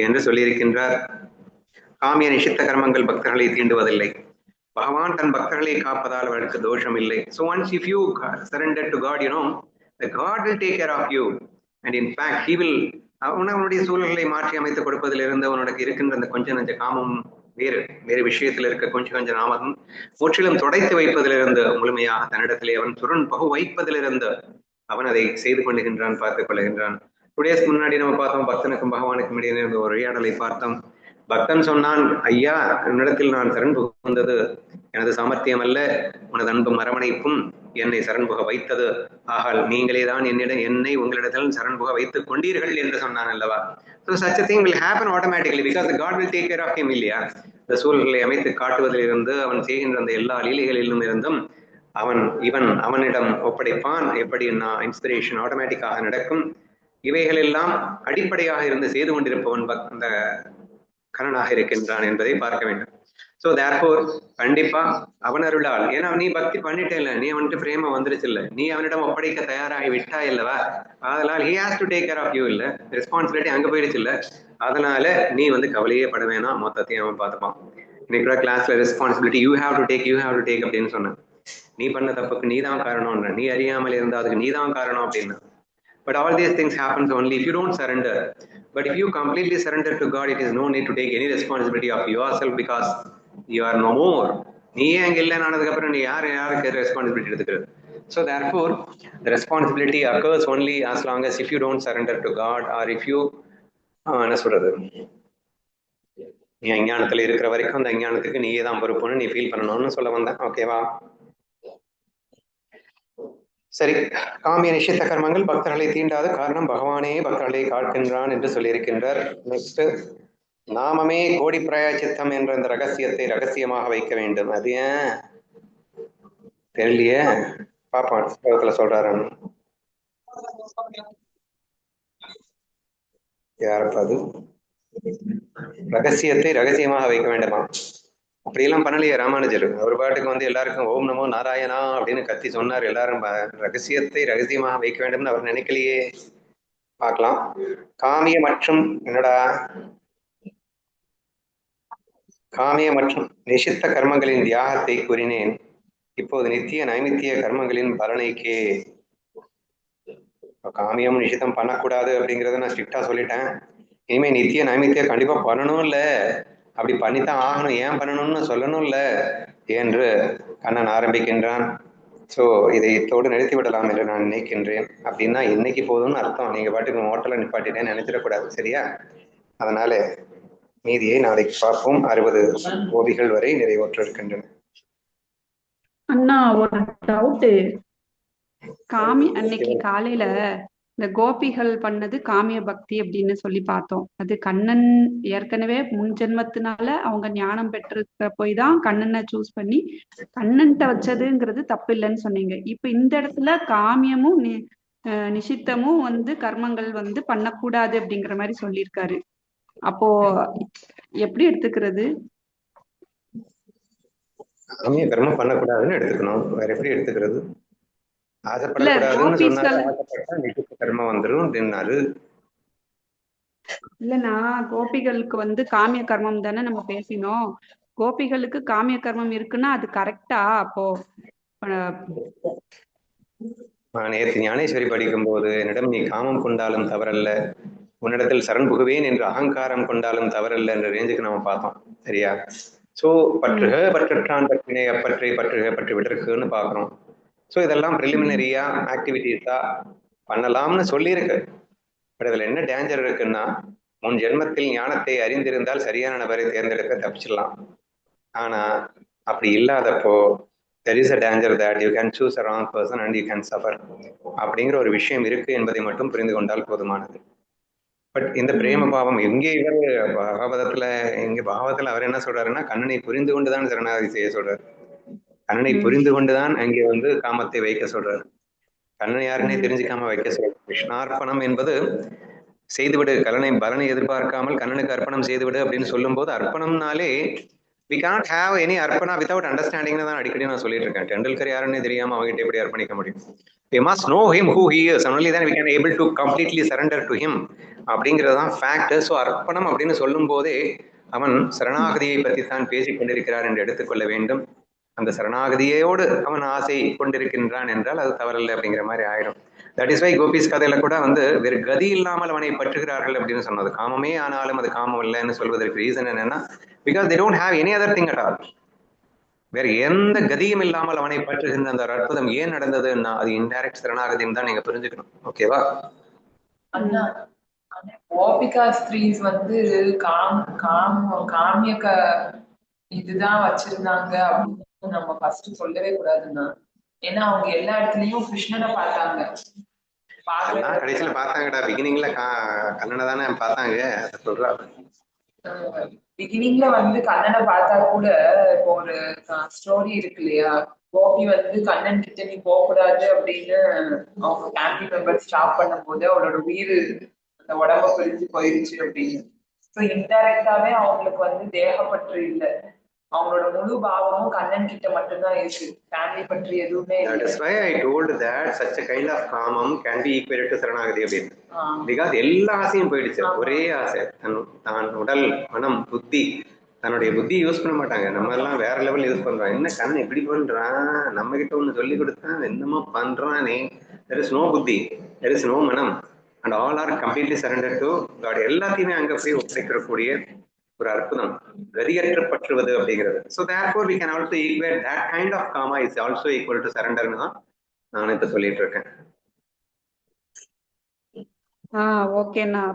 என்று சொல்லியிருக்கின்றார். காமிய நிஷித்த கர்மங்கள் பக்தர்களை தீண்டுவதில்லை. பகவான் தன் பக்தர்களை காப்பதால் அவர்களுக்கு தோஷம் இல்லை. So once if you surrender to God, the God will take care of you. And in fact, he will உன்னுடைய சூழல்களை மாற்றி அமைத்து கொடுப்பதிலிருந்து உனக்கு இருக்கின்ற அந்த கொஞ்சம் நஞ்ச காமம் வேறு விஷயத்தில் இருக்க கொஞ்சம் நாமம் முற்றிலும் துடைத்து வைப்பதிலிருந்து முழுமையாக தன்னிடத்திலே அவன் சுருண் பகு வைப்பதிலிருந்து அவன் அதை செய்து கொள்ளுகின்றான், பார்த்துக் கொள்ளுகின்றான். 2 days முன்னாடி நம்ம பார்த்தோம், பக்தனுக்கும் பகவானுக்கும் இடையே இருந்த ஒரு உரையாடலை பார்த்தோம். பக்தன் சொன்னான், ஐயா, என்னிடத்தில் நான் சரண் புகுந்தது எனது சாமர்த்தியம் அல்ல, உனது அன்பும் அரவணைப்பும் என்னை சரண் புக வைத்தது. ஆகால் நீங்களே தான் என்னை உங்களிடத்தில் சரண் புக வைத்துக் கொண்டீர்கள் என்று சொன்னான் அல்லவா. So such a thing will happen automatically because the God will take care of him இல்லையா. இந்த சூழல்களை அமைத்து காட்டுவதிலிருந்து அவன் செய்கின்ற அந்த எல்லா லீலைகளிலும் இருந்தும் அவனிடம் ஒப்படைப்பான். எப்படி இன்ஸ்பிரேஷன் ஆட்டோமேட்டிக்காக நடக்கும். இவைகள் எல்லாம் அடிப்படையாக இருந்து செய்து கொண்டிருப்பவன் அந்த கண்ணனாக இருக்கின்றான் என்பதை பார்க்க வேண்டும். சோ தேர்ஃபோர் கண்டிப்பா அவன் அருளால், ஏன்னா நீ பக்தி பண்ணிட்டே இல்ல, நீ அவன்கிட்ட பிரேம வந்துருச்சு இல்ல, நீ அவனிடம் ஒப்படைக்க தயாராகி விட்டா இல்லவா. அதனால் he has to take care of you இல்ல, ரெஸ்பான்சிபிலிட்டி அங்க போயிடுச்சு இல்ல. அதனால நீ கவலையே பட வேணாம், மொத்தத்தையும் அவன் பார்த்துப்பான். இன்னைக்கு கூட கிளாஸ்ல responsibility you have to take அப்படின்னு சொன்னேன். நீ பண்ண தப்புக்கு நீ தான் காரணம்ன்ற, நீ அறியாமல் இருந்தா அதுக்கு நீ தான் காரணம் அப்படின்னு. But all these things happens only if you don't surrender. But if you completely surrender to God, it is no need to take any responsibility of yourself because you are no more. நீயே அங்க இல்லைனானதுக்கு அப்புறம் நீ யாருக்கு responsibility எடுத்துக்கிறது. So therefore the responsibility occurs only as long as if you don't surrender to God or if you என்ன சொல்றது, நீ அஞ்ஞானத்துல இருக்கிற வரைக்கும் அந்த அஞ்ஞானத்துக்கு நீயே தான் பொறுப்புன்னு நீ ஃபீல் பண்ணணும்னு சொல்ல வந்தேன். ஓகேவா? சரி, காமிய நிஷித்த கர்மங்கள் பக்தர்களை தீண்டாத காரணம் பகவானே பக்தர்களை காக்கின்றான் என்று சொல்லியிருக்கின்றார். நெக்ஸ்ட், நாமமே கோடி பிராயச்சித்தம் என்ற அந்த ரகசியத்தை ரகசியமாக வைக்க வேண்டும். அது ஏன் தெரியலையே, பாப்பான் ஸ்லோகத்துல சொல்றாரு. யாருப்பா அது? ரகசியத்தை ரகசியமாக வைக்க வேண்டுமா? அப்படியெல்லாம் பண்ணலையே ராமானுஜர். அவர் பாட்டுக்கு எல்லாருக்கும் ஓம் நமோ நாராயணா அப்படின்னு கத்தி சொன்னார். எல்லாரும் ரகசியத்தை ரகசியமாக வைக்க வேண்டும்னு அவர் நினைக்கலையே. பார்க்கலாம். காமிய மற்றும் காமிய மற்றும் நிஷித்த கர்மங்களின் தியாகத்தை கூறினேன். இப்போது நித்திய நைமித்திய கர்மங்களின் பலனைக்கே. காமியம் நிஷித்தம் பண்ணக்கூடாது அப்படிங்கிறத நான் ஸ்ட்ரிக்டா சொல்லிட்டேன். இனிமே நித்திய நைமித்தியம் கண்டிப்பா பண்ணணும் இல்ல, அப்படி பண்ணித்தான் ஆகணும், ஏன் பண்ணணும்னு சொல்லணும் இல்ல என்று கண்ணன் ஆரம்பிக்கின்றான். ஸோ இதை இத்தோடு நிறுத்தி விடலாம் என்று நான் நினைக்கின்றேன். அப்படின்னா இன்னைக்கு போதும்னு அர்த்தம். நீங்க பாட்டுக்கு ஹோட்டல்ல நிப்பாட்டிட்டேன்னு நினைச்சிடக்கூடாது, சரியா? அதனால மீதியை நாளைக்கு பார்ப்போம். 60 கோபிகள் வரை நிறைவேற்ற இருக்கின்றன. அண்ணா ஒரு டவுட்டு. அன்னைக்கு காலையில இந்த கோபிகள் பண்ணது காமிய பக்தி அப்படின்னு சொல்லி பார்த்தோம். அது கண்ணன் ஏற்கனவே முன் ஜென்மத்தினால அவங்க ஞானம் பெற்றிருக்க போய் தான் கண்ணனை சூஸ் பண்ணி கண்ணன்ட்ட வச்சதுங்கிறது தப்பு இல்லைன்னு சொன்னீங்க. இப்ப இந்த இடத்துல காமியமும் நிஷித்தமும் கர்மங்கள் பண்ணக்கூடாது அப்படிங்கிற மாதிரி சொல்லியிருக்காரு. அப்போ எப்படி எடுத்துக்கிறது? காமிய கர்மம் பண்ணக்கூடாதுன்னு எடுத்துக்கணும், வேற எப்படி எடுத்துக்கிறது? ஆசைப்படக்கூடாதுன்னு சொன்னாரு, ஆசைப்பட்டா நிஷித்த கர்மம் வந்துடும் அப்படின்னாரு. இல்லைன்னா கோபிகளுக்கு காமிய கர்மம் தானே நம்ம பேசினோம். கோபிகளுக்கு காமிய கர்மம் இருக்குன்னா அது கரெக்டா? அப்போ நான் நேற்று ஞானேஸ்வரி படிக்கும் போது என்னிடம் நீ காமம் கொண்டாலும் தவறல்ல, உன்னிடத்தில் சரண் புகுவேன் என்று அகங்காரம் கொண்டாலும் தவறல்ல என்ற ரேஞ்சுக்கு நம்ம பார்த்தோம், சரியா? சோ பற்றுக பற்றற்றான் பற்றினை அப்பற்றை பற்றுக பற்றி விட்டுருக்குன்னு பாக்குறோம். சோ இதெல்லாம் பிரிலிமினரியா ஆக்டிவிட்டிஸா பண்ணலாம்னு சொல்லியிருக்கு. பட் இதுல என்ன டேஞ்சர் இருக்குன்னா, முன் ஜென்மத்தில் ஞானத்தை அறிந்திருந்தால் சரியான நபரை தேர்ந்தெடுக்க தப்பிச்சிடலாம். ஆனா அப்படி இல்லாதப்போ there is a danger that you can choose a wrong person and you can suffer அப்படிங்கிற ஒரு விஷயம் இருக்கு என்பதை மட்டும் புரிந்து கொண்டால் போதுமானது. பட் இந்த பிரேம பாவம் எங்கே பாகவதத்துல அவர் என்ன சொல்றாருன்னா, கண்ணனை புரிந்து கொண்டுதான் சரணாகதி செய்ய சொல்றாரு. கண்ணனை புரிந்து கொண்டுதான் அங்கே காமத்தை வைக்க சொல்றாரு. கண்ணனை யாருன்னே தெரிஞ்சுக்காம வைக்க சொல்றாரு. கிருஷ்ணார்ப்பணம் என்பது செய்துவிடு, பலனை எதிர்பார்க்காமல் கண்ணனுக்கு அர்ப்பணம் செய்துவிடு அப்படின்னு சொல்லும் போது, அர்ப்பணம்னாலே we cannot have any arpana without understanding தான் அடிக்கடி நான் சொல்லிட்டு இருக்கேன். டெண்டுல்கர் யாருன்னு தெரியாம அவங்ககிட்ட எப்படி அர்ப்பணிக்க முடியும்? we must know him who he is, only then we can able to completely surrender to him அப்படிங்கிறது தான் ஃபேக்ட். ஸோ அர்ப்பணம் அப்படின்னு சொல்லும் போதே அவன் சரணாகதியை பற்றி தான் பேசிக் கொண்டிருக்கிறார் என்று எடுத்துக்கொள்ள வேண்டும். அந்த சரணாகதியோடு அவன் ஆசை கொண்டிருக்கின்றான் என்றால் அது தவறல்ல அப்படிங்கிற மாதிரி ஆயிடும். தட் இஸ் வை கோபிஸ் கதையில கூட வேறு கதி இல்லாமல் அவனை பற்றுகிறார்கள் அப்படின்னு சொன்னது. காமமே ஆனாலும் அது காமம் இல்லைன்னு சொல்வதற்கு ரீசன் என்னன்னா, because they don't have any other thing at all. வேற எந்த கதியும் இல்லாமல் அவனை பற்றுகின்ற அந்த அற்புதம் ஏன் நடந்ததுன்னா அது இன்டைரக்ட் சரணாகதின்னு தான் நீங்க புரிஞ்சுக்கணும். ஓகேவா? கோபிகா ஸ்திரீஸ் காமிய இதுதான் வச்சிருந்தாங்க அப்படின்னு நம்ம ஃபர்ஸ்ட் சொல்லவே கூடாதுன்னா. ஏன்னா அவங்க எல்லா இடத்துலயும் கிருஷ்ணனை பார்த்தாங்க. கடைசியில பார்த்தாங்கடா, பிகினிங்ல கண்ணனை தானே பார்த்தாங்க. பிகினிங்ல கண்ணனை பார்த்தா கூட இப்போ ஒரு ஸ்டோரி இருக்கு இல்லையா, கோபி கண்ணன் கிட்ட நீ போக கூடாது அப்படின்னு அவங்க ஃபேமிலி மெம்பர்ஸ் ஸ்டாப் பண்ணும் போது அவளோட உயிர் அந்த உடம்ப பிரிஞ்சு போயிடுச்சு அப்படின்னு. ஸோ இன்டைரக்டாவே அவங்களுக்கு தேகப்பற்று இல்லை, அவங்களோட முழு பாவமும் கண்ணன் கிட்ட மட்டும்தான் இருக்கு, ஃபேமிலி பற்றி எதுவுமே இல்லை. That is why I told that such a kind of காமம் can be equal to சரணாகதி அப்படின்னு. பிகாஸ் எல்லா ஆசையும் போயிடுச்சு, ஒரே ஆசை. தான் உடல் மனம் புத்தி, தன்னுடைய புத்தி யூஸ் பண்ண மாட்டாங்க. நம்ம எல்லாம் வேற லெவல் யூஸ் பண்றோம். என்ன கண்ணன் இப்படி பண்றான், நம்ம கிட்ட ஒண்ணு சொல்லி கொடுத்தா என்னமோ பண்றானே. there is no புத்தி, there is no மனம், and all are completely surrendered to God. எல்லாத்தையுமே அங்க போய் ஒப்படைக்கக்கூடிய ஒரு அற்புதம் கதியற்ற பற்றுவது அப்படிங்கிறது. So therefore we can also equate that kind of karma is also equal to surrender ன்னு தான் நான் இப்ப சொல்லிட்டு இருக்கேன். ஓகேண்ணா.